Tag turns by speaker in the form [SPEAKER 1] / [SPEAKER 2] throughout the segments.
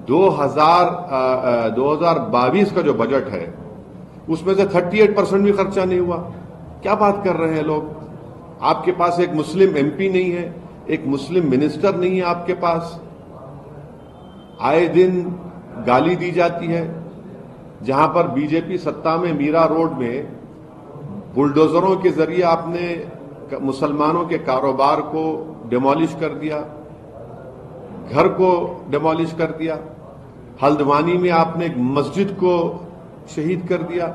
[SPEAKER 1] 2022 का जो बजट है उसमें से 38% भी खर्चा नहीं हुआ। क्या बात कर रहे हैं लोग? आपके पास एक मुस्लिम एमपी नहीं है, एक मुस्लिम मिनिस्टर नहीं है आपके पास। आए दिन गाली दी जाती है। जहां पर बीजेपी सत्ता में मीरा रोड में बुलडोजरों के जरिए आपने मुसलमानों के कारोबार को डिमोलिश कर दिया, घर को डिमोलिश कर दिया। हल्द्वानी में आपने एक मस्जिद को शहीद कर दिया।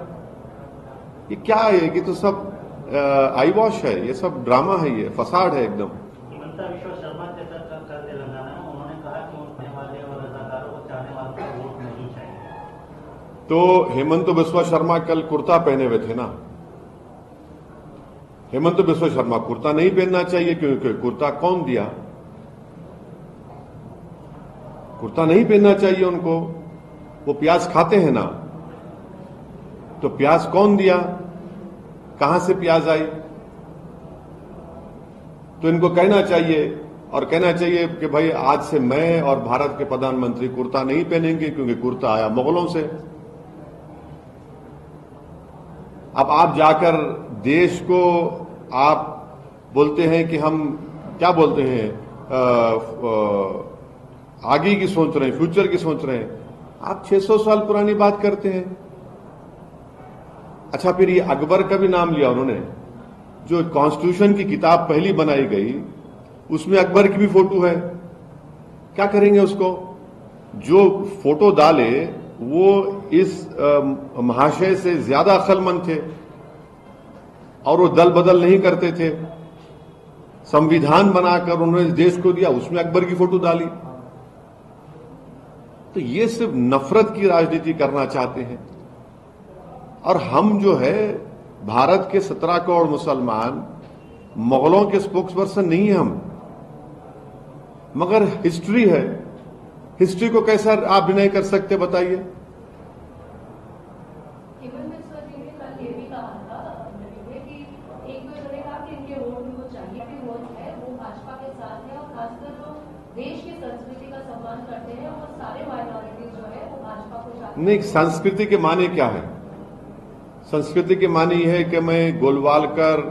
[SPEAKER 1] ये क्या है? ये तो सब आई वॉश है, ये सब ड्रामा है, ये फसाड है एकदम।
[SPEAKER 2] हिमंता विश्व शर्मा के साथ कल तेलंगाना में उन्होंने कहा कि उनके वाले और रजाकारों को चाहने वालों को वोट नहीं चाहिए।
[SPEAKER 1] तो हेमंत बिस्वा शर्मा कल कुर्ता पहने हुए थे ना। हेमंत बिस्वा शर्मा कुर्ता नहीं पहनना चाहिए, क्योंकि कुर्ता कौन दिया? कुर्ता नहीं पहनना चाहिए उनको। वो प्याज खाते हैं ना, तो प्याज कौन दिया? कहां से प्याज आई? तो इनको कहना चाहिए, और कहना चाहिए कि भाई आज से मैं और भारत के प्रधानमंत्री कुर्ता नहीं पहनेंगे, क्योंकि कुर्ता आया मुगलों से। अब आप जाकर देश को आप बोलते हैं कि हम क्या बोलते हैं, आगे की सोच रहे हैं, फ्यूचर की सोच रहे हैं। आप 600 साल पुरानी बात करते हैं। अच्छा, फिर ये अकबर का भी नाम लिया उन्होंने। जो कॉन्स्टिट्यूशन की किताब पहली बनाई गई उसमें अकबर की भी फोटो है। क्या करेंगे उसको? जो फोटो डाले वो इस महाशय से ज्यादा अक्लमंद थे और वो दल बदल नहीं करते थे। संविधान बनाकर उन्होंने देश को दिया, उसमें अकबर की फोटो डाली। तो ये सिर्फ नफरत की राजनीति करना चाहते हैं। और हम जो है, भारत के 17 करोड़ मुसलमान मुगलों के स्पोक्स पर्सन नहीं है हम, मगर हिस्ट्री है। हिस्ट्री को कैसा आप डिनाई कर सकते, बताइए?
[SPEAKER 3] देश की संस्कृति का सम्मान करते हैं और सारे माइनॉरिटीज जो है वो भाजपा को चाहते हैं।
[SPEAKER 1] नहीं, संस्कृति के माने क्या है? संस्कृति के माने यह है कि मैं गोलवालकर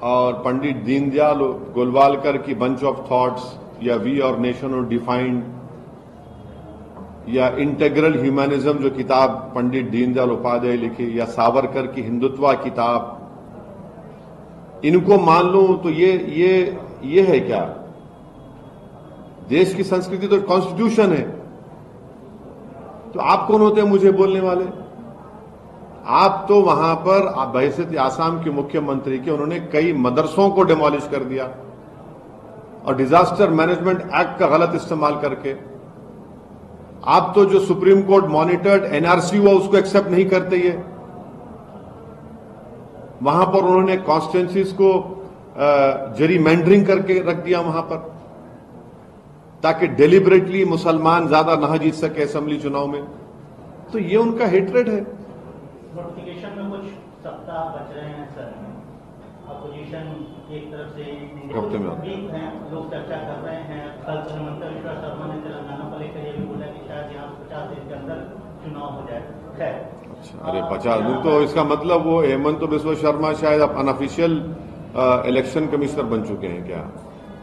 [SPEAKER 1] और पंडित दीनदयाल गोलवालकर की बंच ऑफ थॉट्स, या वी और नेशन और डिफाइंड, या इंटेग्रल ह्यूमैनिज्म जो किताब पंडित दीनदयाल उपाध्याय लिखी, या सावरकर की हिंदुत्व किताब, इनको मान लूं तो ये है क्या? देश की संस्कृति तो कॉन्स्टिट्यूशन है। तो आप कौन होते हैं मुझे बोलने वाले? आप तो वहां पर बहैसियत आसाम के मुख्यमंत्री के उन्होंने कई मदरसों को डिमोलिश कर दिया, और डिजास्टर मैनेजमेंट एक्ट का गलत इस्तेमाल करके। आप तो जो सुप्रीम कोर्ट मॉनिटर्ड एनआरसी हुआ उसको एक्सेप्ट नहीं करते। ये वहां पर उन्होंने कॉन्स्टिट्यूंसीज को जरीमैंडरिंग करके रख दिया वहां पर, ताकि डेलिबरेटली मुसलमान ज्यादा ना जीत सके असेंबली चुनाव में। तो ये उनका हेट्रेड है।
[SPEAKER 2] नोटिफिकेशन में कुछ सप्ताह बच रहे हैं सर, अपोजिशन एक तरफ से
[SPEAKER 1] हफ्ते में
[SPEAKER 2] हैं, लोग चर्चा कर रहे हैं। कल हिमंता विश्व शर्मा ने तेलंगाना को लेकर ये भी बोला कि शायद यहाँ 50 दिन के अंदर चुनाव हो जाए। खैर,
[SPEAKER 1] अच्छा, अरे 50 दिन तो इसका मतलब वो हेमंत बिस्वा शर्मा शायद अनऑफिशियल इलेक्शन कमिश्नर बन चुके हैं क्या?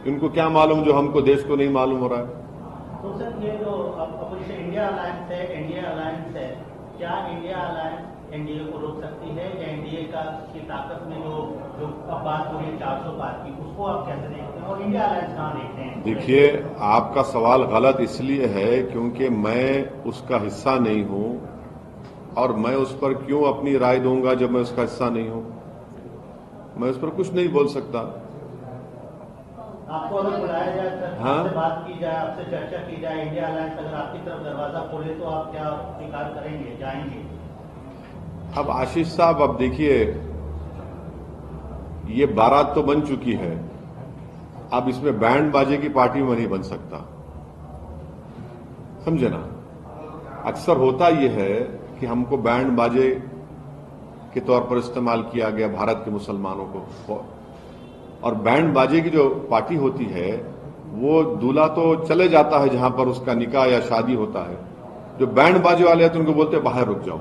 [SPEAKER 1] इनको क्या मालूम जो हमको देश को नहीं मालूम हो रहा है?
[SPEAKER 2] तो सर ये जो अपोजिशन इंडिया अलायंस है, एनडीए अलायंस है, क्या इंडिया अलायंस एनडीए को रोक सकती है, या एनडीए की ताकत में जो अब बात हो रही है 400 पार की, उसको आप कैसे देखते हैं, और इंडिया अलायंस कहाँ देखते हैं?
[SPEAKER 1] देखिए, आपका सवाल गलत इसलिए है क्योंकि मैं उसका हिस्सा नहीं हूं, और मैं उस पर क्यों अपनी राय दूंगा जब मैं उसका हिस्सा नहीं हूं? मैं उस पर कुछ नहीं बोल सकता।
[SPEAKER 2] आपको अगर बुलाया जाए सर,
[SPEAKER 1] हाँ?
[SPEAKER 2] आपसे बात की जाए, आपसे चर्चा की जाए, इंडिया अलायंस अगर आपकी तरफ दरवाजा खोले तो आप क्या स्वीकार करेंगे, जाएंगे?
[SPEAKER 1] अब आशीष साहब, अब देखिए, ये बारात तो बन चुकी है। अब इसमें बैंड बाजे की पार्टी में नहीं बन सकता, समझे ना? अक्सर होता यह है कि हमको बैंड बाजे के तौर पर इस्तेमाल किया गया भारत के मुसलमानों को, और बैंड बाजे की जो पार्टी होती है वो दूल्हा तो चले जाता है जहां पर उसका निकाह या शादी होता है, जो बैंड बाजे वाले हैं तो उनको बोलते हैं बाहर रुक जाओ।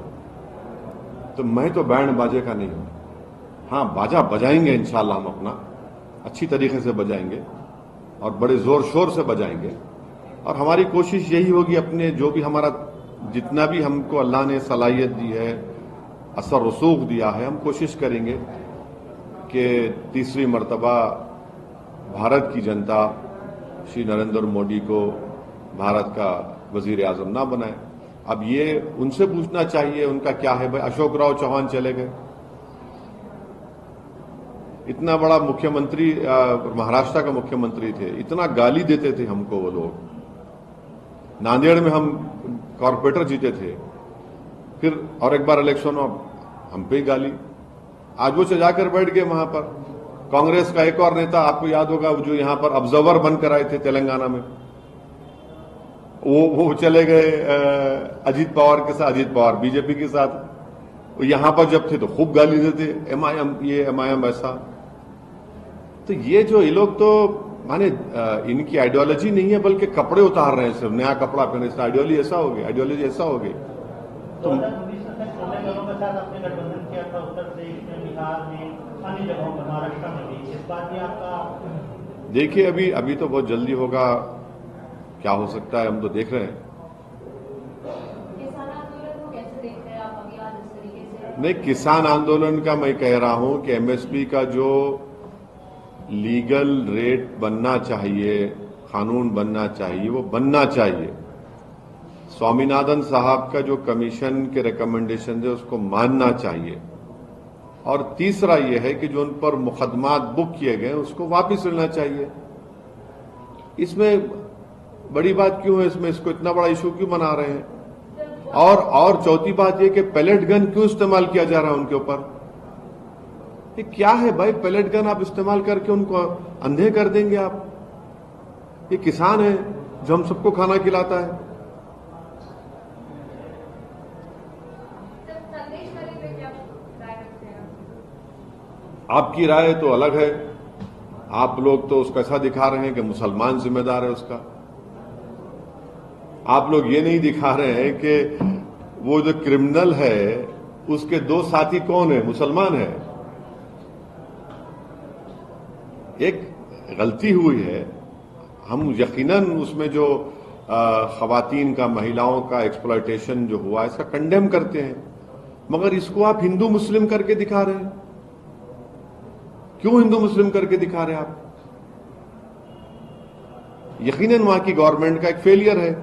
[SPEAKER 1] तो मैं तो बैंड बाजे का नहीं हूं। हाँ, बाजा बजाएंगे इंशाल्लाह, हम अपना अच्छी तरीके से बजाएंगे और बड़े जोर शोर से बजाएंगे। और हमारी कोशिश यही होगी, अपने जो भी हमारा जितना भी हमको अल्लाह ने सलाहियत दी है, असर रसूख दिया है, हम कोशिश करेंगे कि तीसरी मर्तबा भारत की जनता श्री नरेंद्र मोदी को भारत का वजीर आजम ना बनाए। अब ये उनसे पूछना चाहिए उनका क्या है। भाई अशोक राव चौहान चले गए, इतना बड़ा मुख्यमंत्री, महाराष्ट्र का मुख्यमंत्री थे, इतना गाली देते थे हमको वो लोग। नांदेड़ में हम कॉर्पोरेटर जीते थे, फिर और एक बार इलेक्शन में हम पे ही गाली। आज वो जाकर बैठ गए वहां पर। कांग्रेस का एक और नेता, आपको याद होगा, जो यहां पर ऑब्जर्वर बनकर आए थे तेलंगाना में, वो चले गए अजीत पवार के साथ, अजीत पवार बीजेपी के साथ। यहां पर जब थे तो खूब गाली देते, एमआईएम ये, एमआईएम ऐसा। तो ये जो ये लोग तो माने इनकी आइडियोलॉजी नहीं है, बल्कि कपड़े उतार रहे हैं, सिर्फ नया कपड़ा पहने से आइडियोलॉजी ऐसा हो गई, आइडियोलॉजी ऐसा हो गई।
[SPEAKER 2] तो 2019 में छोटे दलों के साथ आपने गठबंधन किया था, उत्तर प्रदेश में, बिहार में, अन्य जगहों पर, महाराष्ट्र में भी। इस बात में आपका?
[SPEAKER 1] देखिए, अभी तो बहुत जल्दी होगा, क्या हो सकता है हम तो देख रहे हैं।
[SPEAKER 3] किसान आंदोलन को कैसे देख रहे हैं आप अभी आज इस तरीके से?
[SPEAKER 1] नहीं, किसान आंदोलन का मैं कह रहा हूं कि एमएसपी का जो लीगल रेट बनना चाहिए, कानून बनना चाहिए, वो बनना चाहिए। स्वामीनाथन साहब का जो कमीशन के रिकमेंडेशन है उसको मानना चाहिए। और तीसरा यह है कि जो उन पर मुकदमात बुक किए गए उसको वापस लेना चाहिए। इसमें बड़ी बात क्यों है, इसमें इसको इतना बड़ा इशू क्यों बना रहे हैं? और चौथी बात यह कि पैलेट गन क्यों इस्तेमाल किया जा रहा है उनके ऊपर? ये क्या है भाई? पैलेट गन आप इस्तेमाल करके उनको अंधे कर देंगे आप? ये किसान है जो हम सबको खाना खिलाता है। आपकी राय तो अलग है, आप लोग तो उसका ऐसा दिखा रहे हैं कि मुसलमान जिम्मेदार है उसका। आप लोग ये नहीं दिखा रहे हैं कि वो जो क्रिमिनल है उसके दो साथी कौन है, मुसलमान है। एक गलती हुई है, हम यकीनन उसमें जो खवातीन का, महिलाओं का एक्सप्लॉयटेशन जो हुआ इसका कंडेम करते हैं, मगर इसको आप हिंदू मुस्लिम करके दिखा रहे हैं। क्यों हिंदू मुस्लिम करके दिखा रहे हैं आप? यकीनन वहां की गवर्नमेंट का एक फेलियर है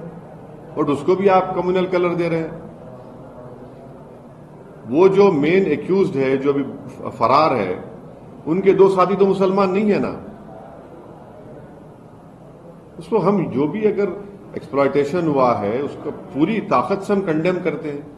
[SPEAKER 1] और उसको भी आप कम्युनल कलर दे रहे हैं। वो जो मेन एक्यूज्ड है, जो अभी फरार है, उनके दो साथी तो मुसलमान नहीं है ना। उसको हम जो भी अगर एक्सप्लॉयटेशन हुआ है उसको पूरी ताकत से हम कंडेम करते हैं।